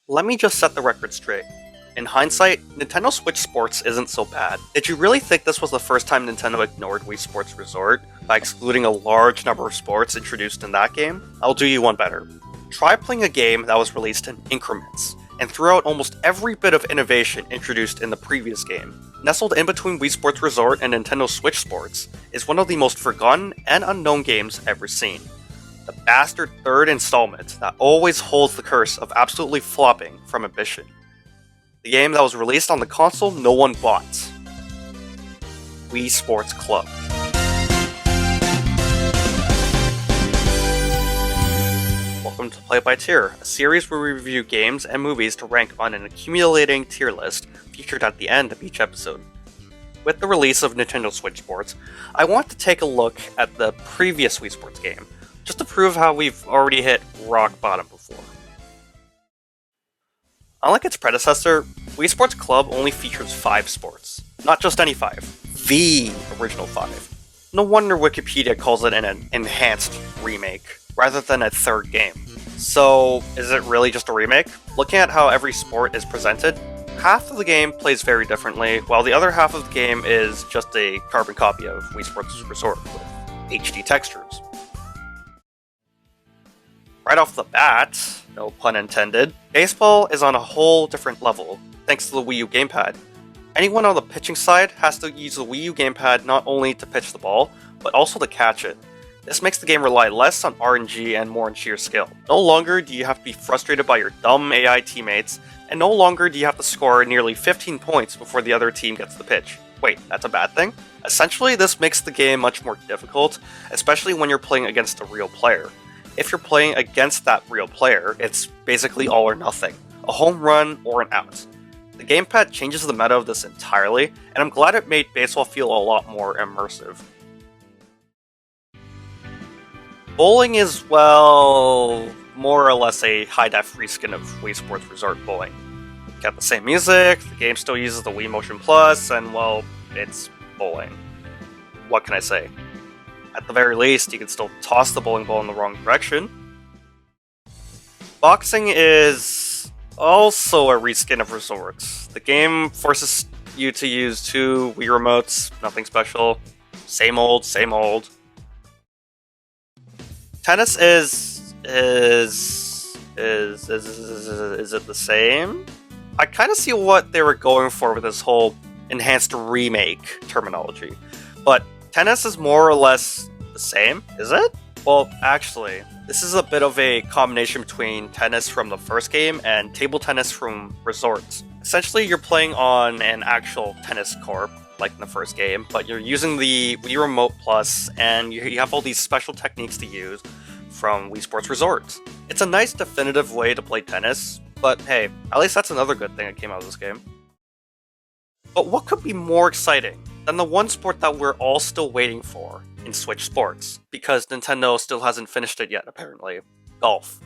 Let me just set the record straight. In hindsight, Nintendo Switch Sports isn't so bad. Did you really think this was the first time Nintendo ignored Wii Sports Resort by excluding a large number of sports introduced in that game? I'll do you one better. Try playing a game that was released in increments, and threw out almost every bit of innovation introduced in the previous game. Nestled in between Wii Sports Resort and Nintendo Switch Sports is one of the most forgotten and unknown games ever seen. The bastard third installment that always holds the curse of absolutely flopping from ambition. The game that was released on the console no one bought. Wii Sports Club. Welcome to Play by Tier, a series where we review games and movies to rank on an accumulating tier list featured at the end of each episode. With the release of Nintendo Switch Sports, I want to take a look at the previous Wii Sports game, just to prove how we've already hit rock bottom before. Unlike its predecessor, Wii Sports Club only features 5 sports. Not just any 5. The original 5. No wonder Wikipedia calls it an enhanced remake, rather than a third game. So, is it really just a remake? Looking at how every sport is presented, half of the game plays very differently, while the other half of the game is just a carbon copy of Wii Sports Resort with HD textures. Right off the bat, no pun intended, baseball is on a whole different level, thanks to the Wii U gamepad. Anyone on the pitching side has to use the Wii U gamepad not only to pitch the ball, but also to catch it. This makes the game rely less on RNG and more on sheer skill. No longer do you have to be frustrated by your dumb AI teammates, and no longer do you have to score nearly 15 points before the other team gets the pitch. Wait, that's a bad thing? Essentially, this makes the game much more difficult, especially when you're playing against a real player. If you're playing against that real player, it's basically all or nothing. A home run or an out. The gamepad changes the meta of this entirely, and I'm glad it made baseball feel a lot more immersive. Bowling is, well, more or less a high-def reskin of Wii Sports Resort Bowling. Got the same music, the game still uses the Wii Motion Plus, and well, it's bowling. What can I say? At the very least, you can still toss the bowling ball in the wrong direction. Boxing is also a reskin of Resort. The game forces you to use 2 Wii remotes, nothing special. Same old, same old. Tennis is it the same? I kind of see what they were going for with this whole enhanced remake terminology, but tennis is more or less the same, is it? Well, actually, this is a bit of a combination between tennis from the first game and table tennis from Resort. Essentially, you're playing on an actual tennis court, like in the first game, but you're using the Wii Remote Plus, and you have all these special techniques to use from Wii Sports Resort. It's a nice definitive way to play tennis, but hey, at least that's another good thing that came out of this game. But what could be more exciting than the one sport that we're all still waiting for in Switch Sports, because Nintendo still hasn't finished it yet, apparently. Golf.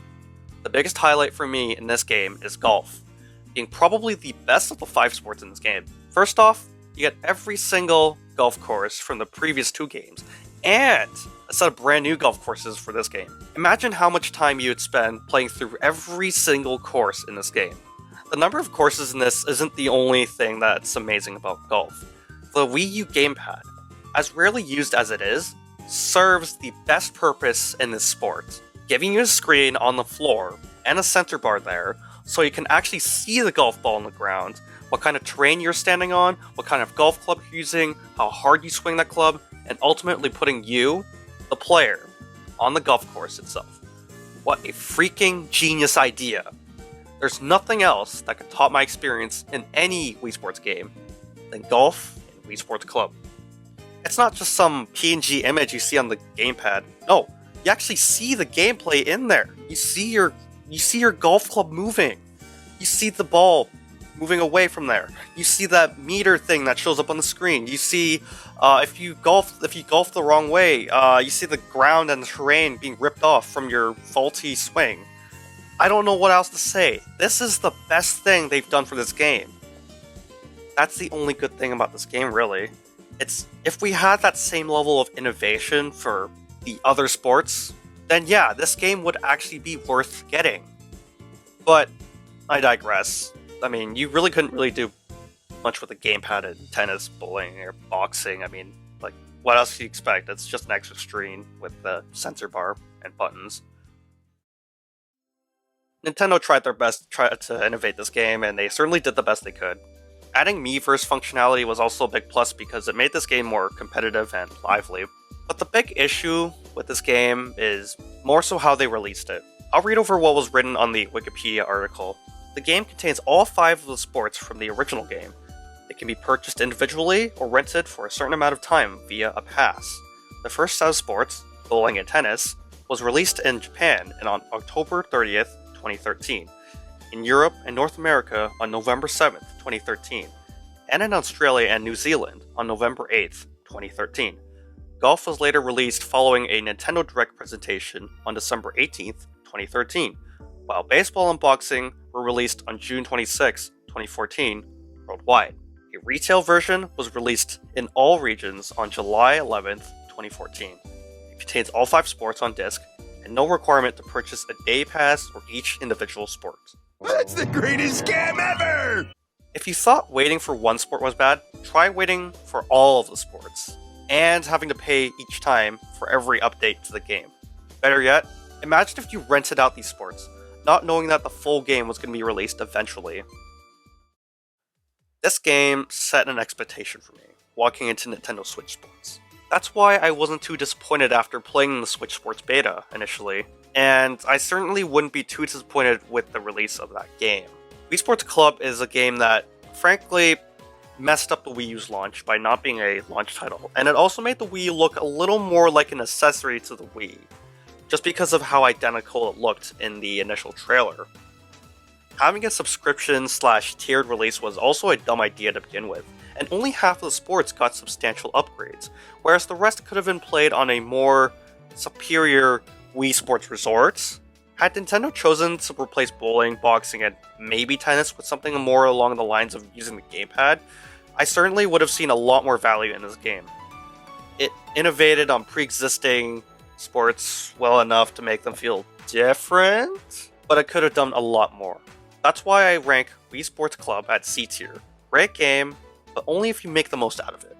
The biggest highlight for me in this game is golf, being probably the best of the 5 sports in this game. First off, you get every single golf course from the previous 2 games, and a set of brand new golf courses for this game. Imagine how much time you would spend playing through every single course in this game. The number of courses in this isn't the only thing that's amazing about golf. The Wii U gamepad, as rarely used as it is, serves the best purpose in this sport, giving you a screen on the floor and a center bar there so you can actually see the golf ball on the ground, what kind of terrain you're standing on, what kind of golf club you're using, how hard you swing that club, and ultimately putting you, the player, on the golf course itself. What a freaking genius idea. There's nothing else that could top my experience in any Wii Sports game than golf and Wii Sports Club. It's not just some PNG image you see on the gamepad. No, you actually see the gameplay in there. You see your golf club moving. You see the ball moving away from there. You see that meter thing that shows up on the screen. You see if you golf the wrong way, you see the ground and the terrain being ripped off from your faulty swing. I don't know what else to say. This is the best thing they've done for this game. That's the only good thing about this game, really. It's if we had that same level of innovation for the other sports, then yeah, this game would actually be worth getting. But I digress. I mean, you really couldn't really do much with a gamepad in tennis, bowling, or boxing. I mean, like, what else do you expect? It's just an extra screen with the sensor bar and buttons. Nintendo tried their best to innovate this game, and they certainly did the best they could. Adding Miiverse functionality was also a big plus because it made this game more competitive and lively. But the big issue with this game is more so how they released it. I'll read over what was written on the Wikipedia article. The game contains all 5 of the sports from the original game. They can be purchased individually or rented for a certain amount of time via a pass. The first set of sports, bowling and tennis, was released in Japan on October 30th, 2013, in Europe and North America on November 7th, 2013, and in Australia and New Zealand on November 8th, 2013. Golf was later released following a Nintendo Direct presentation on December 18th, 2013, while baseball and boxing were released on June 26, 2014, worldwide. A retail version was released in all regions on July 11th, 2014. It contains all 5 sports on disc, and no requirement to purchase a day pass for each individual sport. That's the greatest scam ever! If you thought waiting for one sport was bad, try waiting for all of the sports, and having to pay each time for every update to the game. Better yet, imagine if you rented out these sports, not knowing that the full game was going to be released eventually. This game set an expectation for me, walking into Nintendo Switch Sports. That's why I wasn't too disappointed after playing the Switch Sports beta initially, and I certainly wouldn't be too disappointed with the release of that game. Wii Sports Club is a game that, frankly, messed up the Wii U's launch by not being a launch title, and it also made the Wii U look a little more like an accessory to the Wii, just because of how identical it looked in the initial trailer. Having a subscription/tiered release was also a dumb idea to begin with, and only half of the sports got substantial upgrades, whereas the rest could have been played on a more superior Wii Sports Resort. Had Nintendo chosen to replace bowling, boxing, and maybe tennis with something more along the lines of using the gamepad, I certainly would have seen a lot more value in this game. It innovated on pre-existing sports well enough to make them feel different, but it could have done a lot more. That's why I rank Wii Sports Club at C tier. Great game, but only if you make the most out of it.